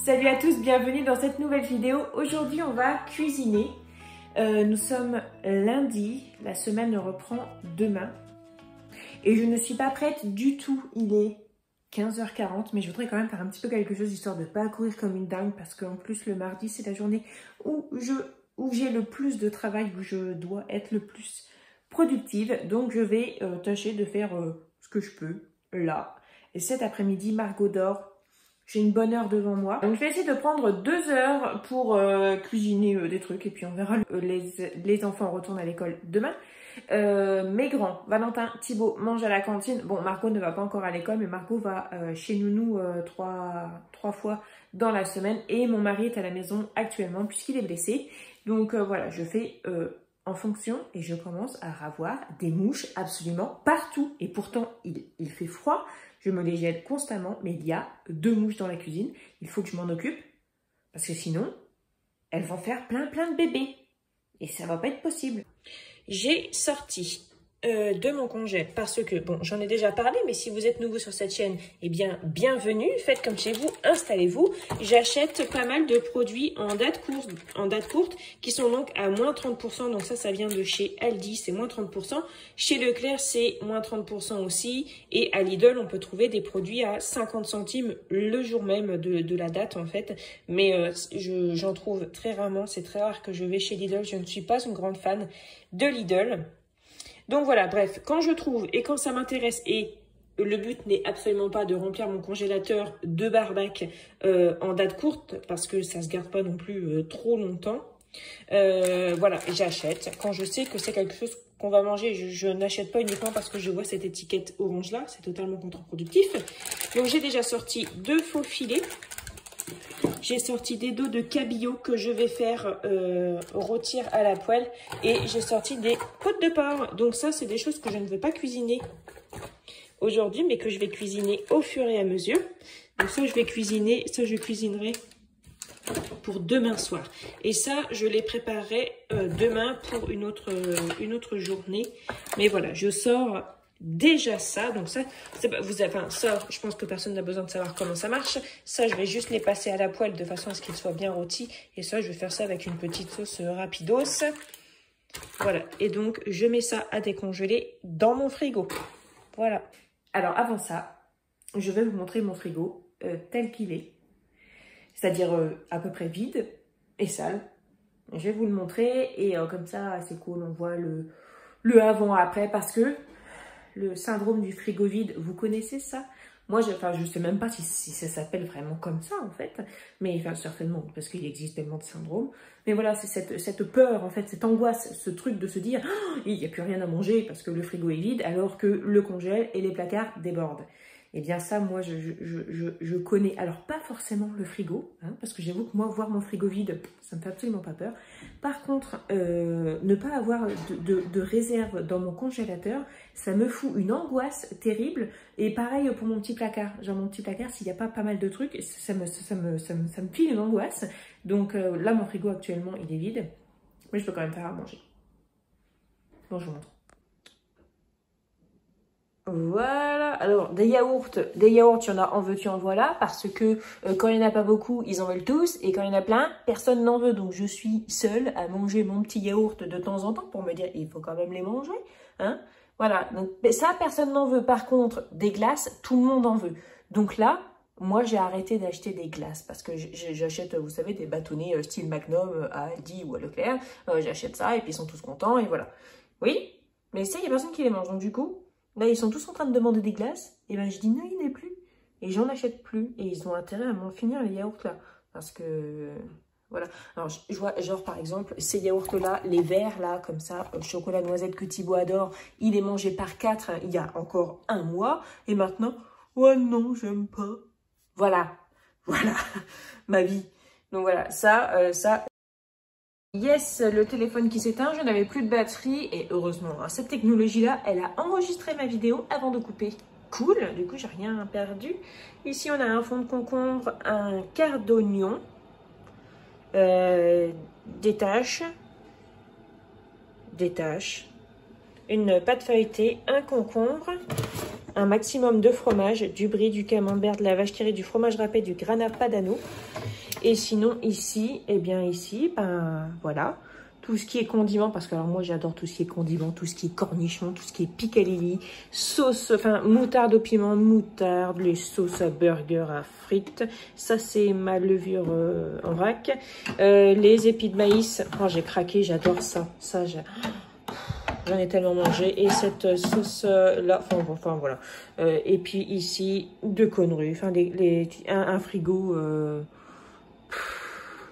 Salut à tous, bienvenue dans cette nouvelle vidéo. Aujourd'hui on va cuisiner. Nous sommes lundi, la semaine reprend demain. Et je ne suis pas prête du tout, il est 15h40, mais je voudrais quand même faire un petit peu quelque chose histoire de ne pas courir comme une dingue parce qu'en plus le mardi c'est la journée où j'ai le plus de travail, où je dois être le plus productive. Donc je vais tâcher de faire ce que je peux là. Et cet après-midi, Margot dort. J'ai une bonne heure devant moi. Donc je vais essayer de prendre 2 heures pour cuisiner des trucs. Et puis on verra. Les enfants retournent à l'école demain. Mes grands, Valentin, Thibaut, mangent à la cantine. Bon, Margot ne va pas encore à l'école, mais Margot va chez Nounou trois fois dans la semaine. Et mon mari est à la maison actuellement puisqu'il est blessé. Donc voilà, je fais en fonction et je commence à avoir des mouches absolument partout. Et pourtant, il fait froid. Je me les jette constamment, mais il y a 2 mouches dans la cuisine. Il faut que je m'en occupe parce que sinon, elles vont faire plein de bébés. Et ça va pas être possible. J'ai sorti de mon congé parce que, bon, j'en ai déjà parlé, mais si vous êtes nouveau sur cette chaîne, eh bien, bienvenue, faites comme chez vous, installez-vous. J'achète pas mal de produits en date courte qui sont donc à moins 30%, donc ça vient de chez Aldi, c'est moins 30%. Chez Leclerc, c'est moins 30% aussi, et à Lidl, on peut trouver des produits à 50 centimes le jour même de la date, en fait, mais j'en trouve très rarement, c'est très rare que je vais chez Lidl, je ne suis pas une grande fan de Lidl. Donc voilà, bref, quand je trouve et quand ça m'intéresse, et le but n'est absolument pas de remplir mon congélateur de barbac en date courte, parce que ça ne se garde pas non plus trop longtemps, voilà, j'achète. Quand je sais que c'est quelque chose qu'on va manger, je n'achète pas uniquement parce que je vois cette étiquette orange là, c'est totalement contre-productif. Donc j'ai déjà sorti 2 faux filets. J'ai sorti des dos de cabillaud que je vais faire rôtir à la poêle. Et j'ai sorti des côtes de porc. Donc ça, c'est des choses que je ne veux pas cuisiner aujourd'hui, mais que je vais cuisiner au fur et à mesure. Donc ça, je cuisinerai pour demain soir. Et ça, je les préparerai demain pour une autre journée. Mais voilà, je sors déjà ça, donc ça, ça, je pense que personne n'a besoin de savoir comment ça marche. Ça, je vais juste les passer à la poêle de façon à ce qu'ils soient bien rôtis. Et ça, je vais faire ça avec une petite sauce rapidos. Voilà, et donc, je mets ça à décongeler dans mon frigo. Voilà. Alors, avant ça, je vais vous montrer mon frigo tel qu'il est. C'est-à-dire à peu près vide et sale. Je vais vous le montrer et comme ça, c'est cool, on voit le avant-après parce que le syndrome du frigo vide, vous connaissez ça? Moi, je sais même pas si ça s'appelle vraiment comme ça, en fait. Mais enfin, certainement, parce qu'il existe tellement de syndromes. Mais voilà, c'est cette peur, en fait, cette angoisse, ce truc de se dire oh, il n'y a plus rien à manger parce que le frigo est vide, alors que le congèle et les placards débordent. Eh bien ça, moi, je connais. Alors, pas forcément le frigo, hein, parce que j'avoue que moi, voir mon frigo vide, ça me fait absolument pas peur. Par contre, ne pas avoir de réserve dans mon congélateur, ça me fout une angoisse terrible. Et pareil pour mon petit placard. Genre, mon petit placard, s'il n'y a pas mal de trucs, ça me file une angoisse. Donc là, mon frigo, actuellement, il est vide. Mais je peux quand même faire à manger. Bon, je vous montre. Voilà, alors des yaourts, il y en a en veux-tu en voilà, parce que quand il n'y en a pas beaucoup, ils en veulent tous, et quand il y en a plein, personne n'en veut. Donc je suis seule à manger mon petit yaourt de temps en temps pour me dire, il faut quand même les manger, hein. Voilà, donc ça, personne n'en veut. Par contre, des glaces, tout le monde en veut. Donc là, moi, j'ai arrêté d'acheter des glaces, parce que j'achète, vous savez, des bâtonnets style Magnum à Aldi ou à Leclerc, j'achète ça, et puis ils sont tous contents, et voilà. Oui, mais ça, il n'y a personne qui les mange, donc du coup... Là, ils sont tous en train de demander des glaces. Et ben, je dis non, il n'est plus. Et j'en achète plus. Et ils ont intérêt à m'en finir les yaourts là. Parce que, voilà. Alors, je vois, genre, par exemple, ces yaourts là, les verts là, comme ça, chocolat noisette que Thibaut adore, il est mangé par 4 hein, il y a encore 1 mois. Et maintenant, oh non, j'aime pas. Voilà. Voilà. Ma vie. Donc voilà, ça. Yes, le téléphone qui s'éteint, je n'avais plus de batterie et heureusement, hein, cette technologie-là, elle a enregistré ma vidéo avant de couper. Cool, du coup, j'ai rien perdu. Ici, on a un fond de concombre, un quart d'oignon, des taches, une pâte feuilletée, un concombre, un maximum de fromage, du brie, du camembert, de la vache qui rit, du fromage râpé, du grana padano. Et sinon ici, eh bien ici, ben voilà, tout ce qui est condiment, parce que alors moi j'adore tout ce qui est condiment, tout ce qui est cornichon, tout ce qui est piccalilli, sauce, enfin moutarde au piment, moutarde, les sauces à burger, à frites, ça c'est ma levure en vrac, les épis de maïs, oh, j'ai craqué, j'adore ça, j'en ai tellement mangé, et cette sauce là, enfin voilà, et puis ici, deux conneries, enfin un frigo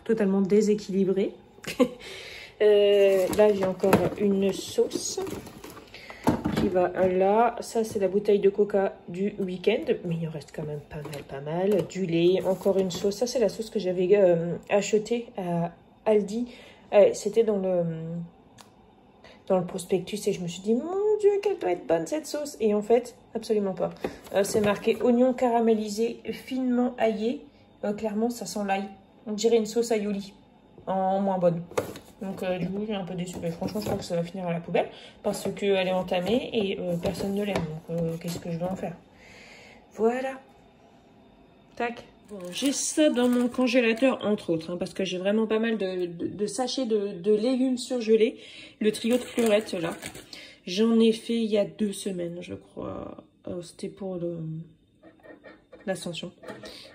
totalement déséquilibré. Là j'ai encore une sauce qui va là, ça c'est la bouteille de coca du week-end, mais il en reste quand même pas mal, du lait, encore une sauce, ça c'est la sauce que j'avais achetée à Aldi, c'était dans le prospectus et je me suis dit mon dieu qu'elle doit être bonne cette sauce, et en fait absolument pas, c'est marqué oignon caramélisé finement aillé, clairement ça sent l'ail, on dirait une sauce aioli en moins bonne. Donc du coup, je suis un peu déçue. Mais franchement, je crois que ça va finir à la poubelle parce qu'elle est entamée et personne ne l'aime. Donc qu'est-ce que je dois en faire? Voilà. Tac. Bon, j'ai ça dans mon congélateur, entre autres, hein, parce que j'ai vraiment pas mal de sachets de légumes surgelés. Le trio de fleurettes, là. J'en ai fait il y a 2 semaines, je crois. C'était pour l'Ascension.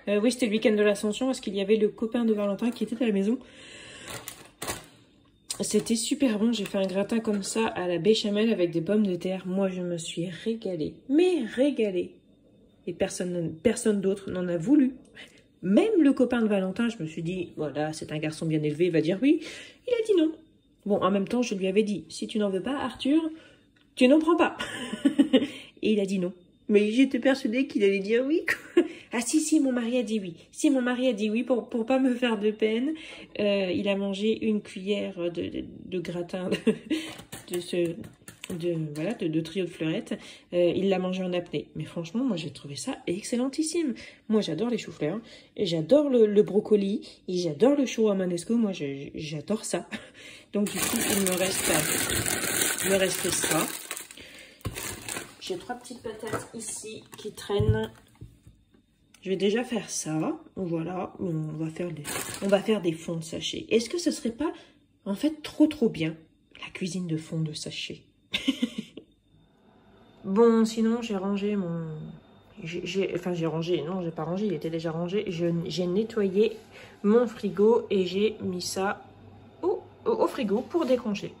Oui, c'était le week-end de l'Ascension parce qu'il y avait le copain de Valentin qui était à la maison. C'était super bon, j'ai fait un gratin comme ça à la béchamel avec des pommes de terre. Moi, je me suis régalée, mais régalée. Et personne d'autre n'en a voulu. Même le copain de Valentin, je me suis dit, voilà, c'est un garçon bien élevé, il va dire oui. Il a dit non. Bon, en même temps, je lui avais dit, si tu n'en veux pas, Arthur, tu n'en prends pas. Et il a dit non. Mais j'étais persuadée qu'il allait dire oui. Ah si, mon mari a dit oui. Si, mon mari a dit oui pour pas me faire de peine. Il a mangé une cuillère de gratin de trio de fleurettes. Il l'a mangé en apnée. Mais franchement, moi j'ai trouvé ça excellentissime. Moi j'adore les choux-fleurs. Et j'adore le brocoli. Et j'adore le chou romanesco. Moi j'adore ça. Donc du coup, il me reste ça. J'ai 3 petites patates ici qui traînent. Je vais déjà faire ça. Voilà. On va faire des fonds de sachet. Est-ce que ce serait pas, en fait, trop bien, la cuisine de fond de sachet? Bon, sinon, j'ai rangé mon... j'ai rangé. Non, j'ai pas rangé. Il était déjà rangé. J'ai nettoyé mon frigo et j'ai mis ça au frigo pour décongeler.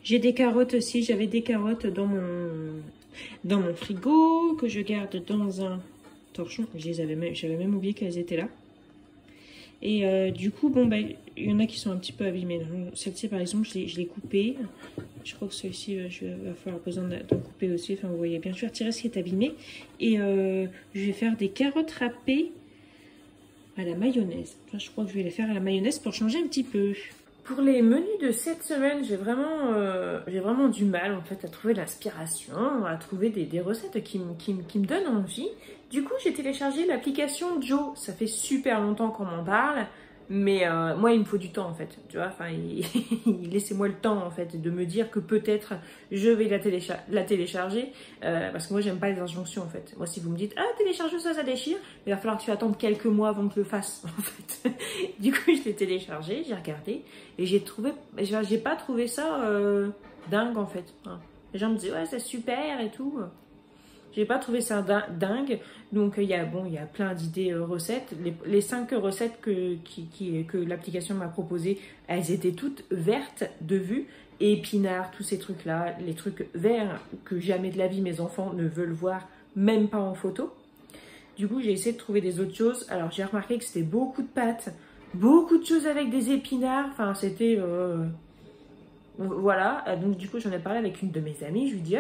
J'ai des carottes aussi, j'avais des carottes dans mon frigo que je garde dans un torchon. J'avais même oublié qu'elles étaient là. Et du coup, bon, bah, il y en a qui sont un petit peu abîmées. Celle-ci, par exemple, je l'ai coupée. Je crois que celle-ci, je vais avoir besoin d'en couper aussi. Enfin, vous voyez bien, je vais retirer ce qui est abîmé. Et je vais faire des carottes râpées à la mayonnaise. Enfin, je crois que je vais les faire à la mayonnaise pour changer un petit peu. Pour les menus de cette semaine, j'ai vraiment du mal en fait à trouver l'inspiration, à trouver des recettes qui me donnent envie. Du coup, j'ai téléchargé l'application Joe. Ça fait super longtemps qu'on m'en parle, mais moi, il me faut du temps en fait. Tu vois, enfin, laissez-moi le temps en fait de me dire que peut-être je vais la télécharger parce que moi, j'aime pas les injonctions en fait. Moi, si vous me dites télécharge ça déchire, il va falloir que tu attendes quelques mois avant que je le fasse en fait. Du coup, je l'ai téléchargé, j'ai regardé et j'ai pas trouvé ça dingue en fait. Les gens me disent ouais, c'est super et tout. J'ai pas trouvé ça dingue, donc il y a plein d'idées recettes. Les 5 recettes que l'application m'a proposées, elles étaient toutes vertes de vue, et épinards, tous ces trucs-là, les trucs verts que jamais de la vie mes enfants ne veulent voir, même pas en photo. Du coup, j'ai essayé de trouver des autres choses. Alors j'ai remarqué que c'était beaucoup de pâtes, beaucoup de choses avec des épinards. Enfin, c'était voilà, donc du coup j'en ai parlé avec une de mes amies, je lui dis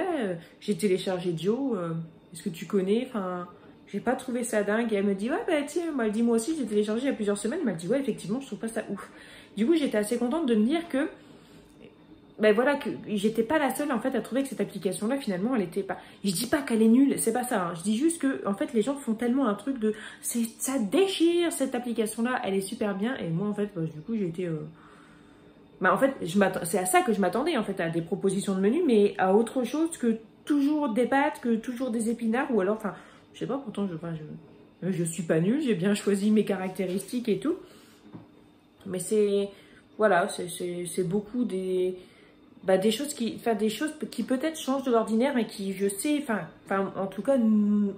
j'ai téléchargé Joe, est-ce que tu connais, enfin j'ai pas trouvé ça dingue, et elle me dit ouais bah tiens, elle dit moi aussi j'ai téléchargé il y a plusieurs semaines, elle m'a dit ouais effectivement je trouve pas ça ouf. Du coup j'étais assez contente de me dire que ben voilà, que j'étais pas la seule en fait à trouver que cette application là finalement elle était pas, je dis pas qu'elle est nulle, c'est pas ça, hein. Je dis juste que en fait les gens font tellement un truc de ça déchire cette application là, elle est super bien, et moi en fait bah, du coup j'ai été Bah en fait, c'est à ça que je m'attendais en fait, à des propositions de menu, mais à autre chose que toujours des pâtes, que toujours des épinards, ou alors, enfin, je sais pas, pourtant je suis pas nulle, j'ai bien choisi mes caractéristiques et tout. Mais c'est, voilà, c'est beaucoup des choses qui peut-être changent de l'ordinaire et qui, je sais, enfin, en tout cas,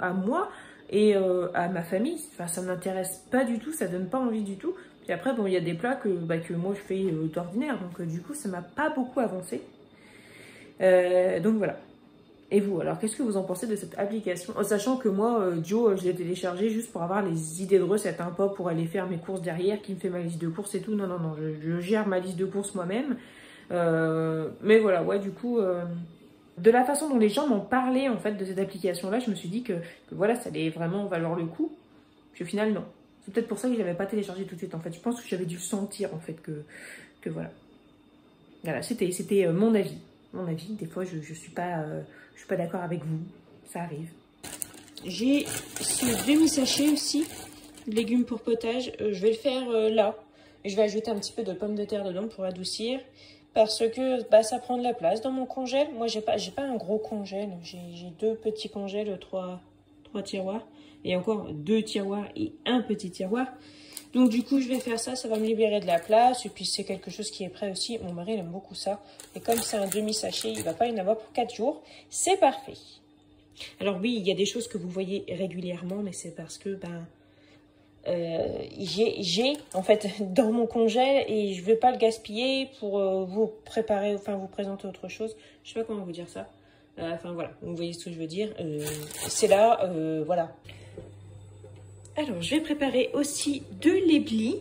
à moi et à ma famille, enfin, ça m'intéresse pas du tout, ça donne pas envie du tout. Puis après, bon, il y a des plats que moi je fais d'ordinaire, donc du coup, ça m'a pas beaucoup avancé. Donc voilà. Et vous, alors, qu'est-ce que vous en pensez de cette application? En sachant que moi, Joe, je l'ai téléchargé juste pour avoir les idées de recettes, hein, pas pour aller faire mes courses derrière, qui me fait ma liste de courses et tout. Non, non, non, je gère ma liste de courses moi-même. Mais voilà, ouais, du coup, de la façon dont les gens m'ont parlé, en fait, de cette application-là, je me suis dit que voilà, ça allait vraiment valoir le coup. Puis au final, non. C'est peut-être pour ça que je l'avais pas téléchargé tout de suite, en fait. Je pense que j'avais dû sentir, en fait, que voilà. Voilà, c'était mon avis. Mon avis, des fois, je suis pas d'accord avec vous. Ça arrive. J'ai ce demi-sachet aussi, de légumes pour potage. Je vais le faire là. Je vais ajouter un petit peu de pommes de terre dedans pour adoucir. Parce que ça prend de la place dans mon congèle. Moi, j'ai pas un gros congèle. J'ai 2 petits congèles, 3 tiroirs. Et encore 2 tiroirs et un petit tiroir. Donc du coup, je vais faire ça. Ça va me libérer de la place. Et puis, c'est quelque chose qui est prêt aussi. Mon mari, il aime beaucoup ça. Et comme c'est un demi-sachet, il ne va pas y en avoir pour 4 jours. C'est parfait. Alors oui, il y a des choses que vous voyez régulièrement. Mais c'est parce que, j'ai en fait dans mon congèle et je ne vais pas le gaspiller pour vous préparer, enfin vous présenter autre chose. Je sais pas comment vous dire ça. Enfin voilà, vous voyez ce que je veux dire. C'est là, voilà. Alors je vais préparer aussi de l'éblis,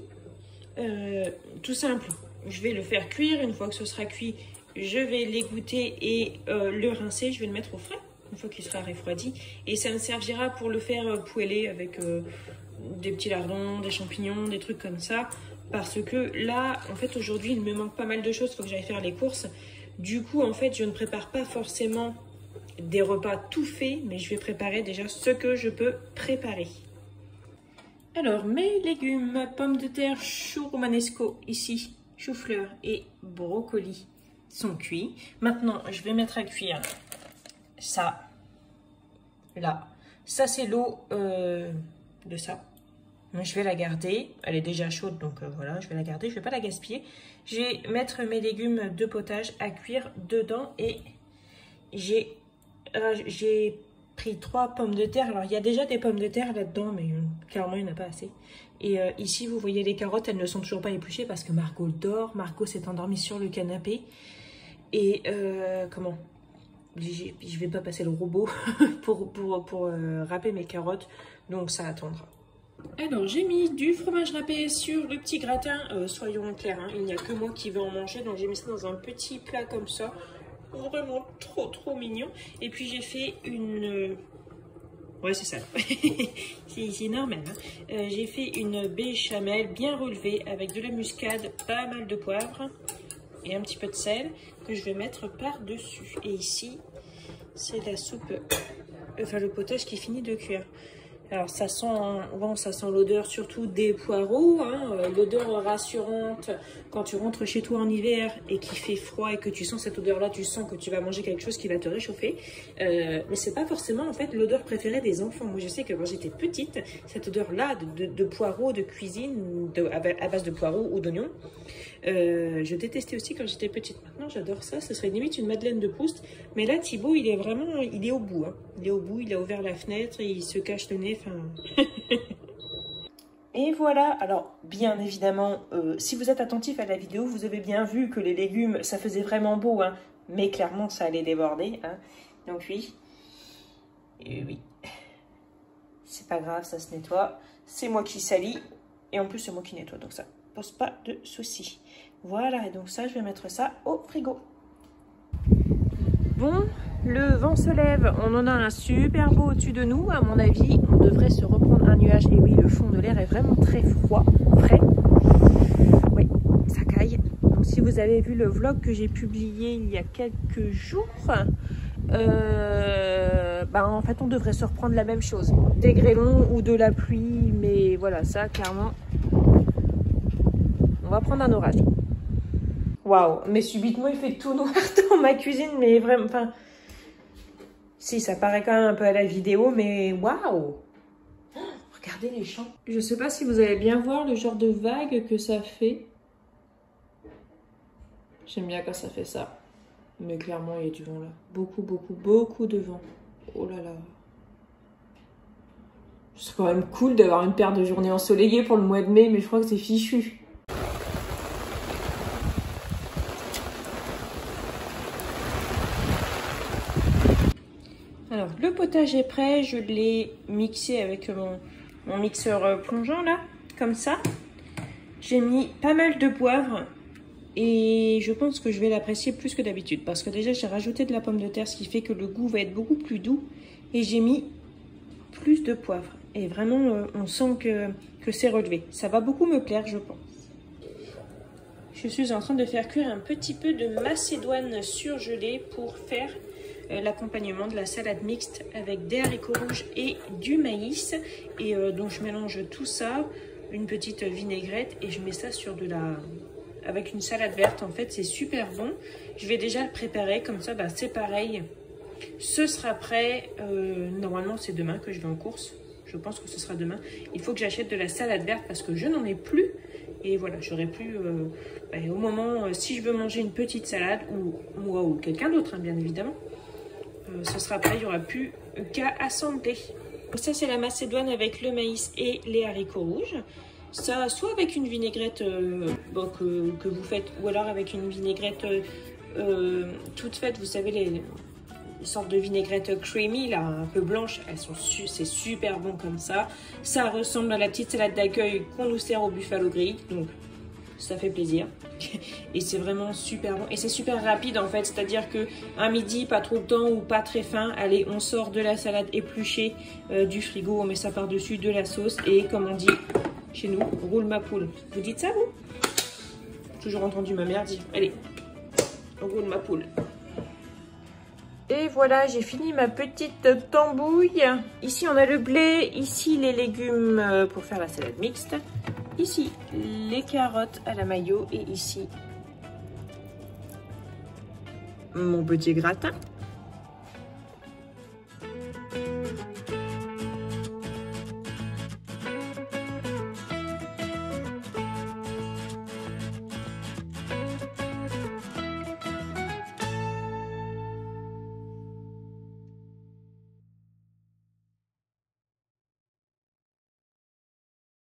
tout simple. Je vais le faire cuire. Une fois que ce sera cuit, je vais l'égoutter et le rincer. Je vais le mettre au frais une fois qu'il sera refroidi. Et ça me servira pour le faire poêler avec des petits lardons, des champignons, des trucs comme ça. Parce que là, en fait, aujourd'hui, il me manque pas mal de choses. Il faut que j'aille faire les courses. Du coup, en fait, je ne prépare pas forcément des repas tout faits, mais je vais préparer déjà ce que je peux préparer. Alors, mes légumes, pommes de terre, chou romanesco, ici, chou-fleur et brocoli sont cuits. Maintenant, je vais mettre à cuire ça, là. Ça, c'est l'eau de ça. Je vais la garder. Elle est déjà chaude, donc voilà, je vais la garder. Je ne vais pas la gaspiller. Je vais mettre mes légumes de potage à cuire dedans et j'ai pris 3 pommes de terre. Alors, il y a déjà des pommes de terre là-dedans, mais clairement, il n'y en a pas assez. Et ici, vous voyez les carottes, elles ne sont toujours pas épluchées parce que Margot dort. Margot s'est endormie sur le canapé. Et comment? Je ne vais pas passer le robot pour râper mes carottes, donc ça attendra. Alors, j'ai mis du fromage râpé sur le petit gratin. Soyons clairs, hein, il n'y a que moi qui vais en manger, donc j'ai mis ça dans un petit plat comme ça. Vraiment trop mignon. Et puis j'ai fait une... Ouais, c'est ça. C'est normal. Hein. J'ai fait une béchamel bien relevée avec de la muscade, pas mal de poivre et un petit peu de sel que je vais mettre par-dessus. Et ici, c'est la soupe, enfin le potage qui finit de cuire. Alors ça sent, bon, ça sent l'odeur surtout des poireaux, hein, l'odeur rassurante quand tu rentres chez toi en hiver et qu'il fait froid et que tu sens cette odeur-là, tu sens que tu vas manger quelque chose qui va te réchauffer. Mais c'est pas forcément en fait l'odeur préférée des enfants. Moi je sais que quand j'étais petite, cette odeur-là de poireaux, de cuisine, à base de poireaux ou d'oignons, je détestais aussi quand j'étais petite. Maintenant j'adore ça, ce serait limite une Madeleine de Proust. Mais là Thibaut il est vraiment, il est au bout. Hein. Il est au bout, il a ouvert la fenêtre, il se cache le nez. Et voilà, alors bien évidemment, si vous êtes attentif à la vidéo, vous avez bien vu que les légumes, ça faisait vraiment beau, hein, mais clairement ça allait déborder. Hein. Donc oui, et oui, c'est pas grave, ça se nettoie. C'est moi qui salis, et en plus c'est moi qui nettoie, donc ça pose pas de soucis. Voilà, et donc ça, je vais mettre ça au frigo. Bon, le vent se lève, on en a un super beau au-dessus de nous. À mon avis, on devrait se reprendre un nuage. Et oui, le fond de l'air est vraiment très froid, frais. Oui, ça caille. Donc si vous avez vu le vlog que j'ai publié il y a quelques jours, en fait on devrait se reprendre la même chose. Des grêlons ou de la pluie, mais voilà, ça clairement, on va prendre un orage. Waouh, mais subitement il fait tout noir dans ma cuisine, mais vraiment, enfin... Si, ça paraît quand même un peu à la vidéo, mais waouh! Regardez les champs. Je sais pas si vous allez bien voir le genre de vague que ça fait. J'aime bien quand ça fait ça. Mais clairement, il y a du vent là. Beaucoup, beaucoup, beaucoup de vent. Oh là là. C'est quand même cool d'avoir une paire de journées ensoleillées pour le mois de mai, mais je crois que c'est fichu. Alors, le potage est prêt. Je l'ai mixé avec mon mixeur plongeant là, comme ça. J'ai mis pas mal de poivre. Et je pense que je vais l'apprécier plus que d'habitude. Parce que déjà, j'ai rajouté de la pomme de terre, ce qui fait que le goût va être beaucoup plus doux. Et j'ai mis plus de poivre. Et vraiment, on sent que c'est relevé. Ça va beaucoup me plaire, je pense. Je suis en train de faire cuire un petit peu de macédoine surgelée pour faire l'accompagnement de la salade mixte avec des haricots rouges et du maïs. Et donc, je mélange tout ça, une petite vinaigrette, et je mets ça sur de la... avec une salade verte. En fait, c'est super bon. Je vais déjà le préparer, comme ça, bah, c'est pareil. Ce sera prêt. Normalement, c'est demain que je vais en course. Je pense que ce sera demain. Il faut que j'achète de la salade verte parce que je n'en ai plus. Et voilà, j'aurai plus... au moment, si je veux manger une petite salade, ou moi ou quelqu'un d'autre, hein, bien évidemment, ce sera prêt. Il n'y aura plus qu'à assembler. Donc ça, c'est la macédoine avec le maïs et les haricots rouges. Ça, soit avec une vinaigrette que vous faites, ou alors avec une vinaigrette toute faite, vous savez, les sortes de vinaigrettes creamy, là, un peu blanches, c'est super bon comme ça. Ça ressemble à la petite salade d'accueil qu'on nous sert au Buffalo Grill, donc ça fait plaisir. Et c'est vraiment super bon. Et c'est super rapide en fait, c'est-à-dire que un midi, pas trop de temps ou pas très faim, allez, on sort de la salade épluchée du frigo, on met ça par-dessus de la sauce et comme on dit chez nous, roule ma poule. Vous dites ça, vous? Toujours entendu ma mère dire, allez, roule ma poule. Et voilà, j'ai fini ma petite tambouille. Ici, on a le blé. Ici, les légumes pour faire la salade mixte. Ici, les carottes à la mayo. Et ici, mon petit gratin.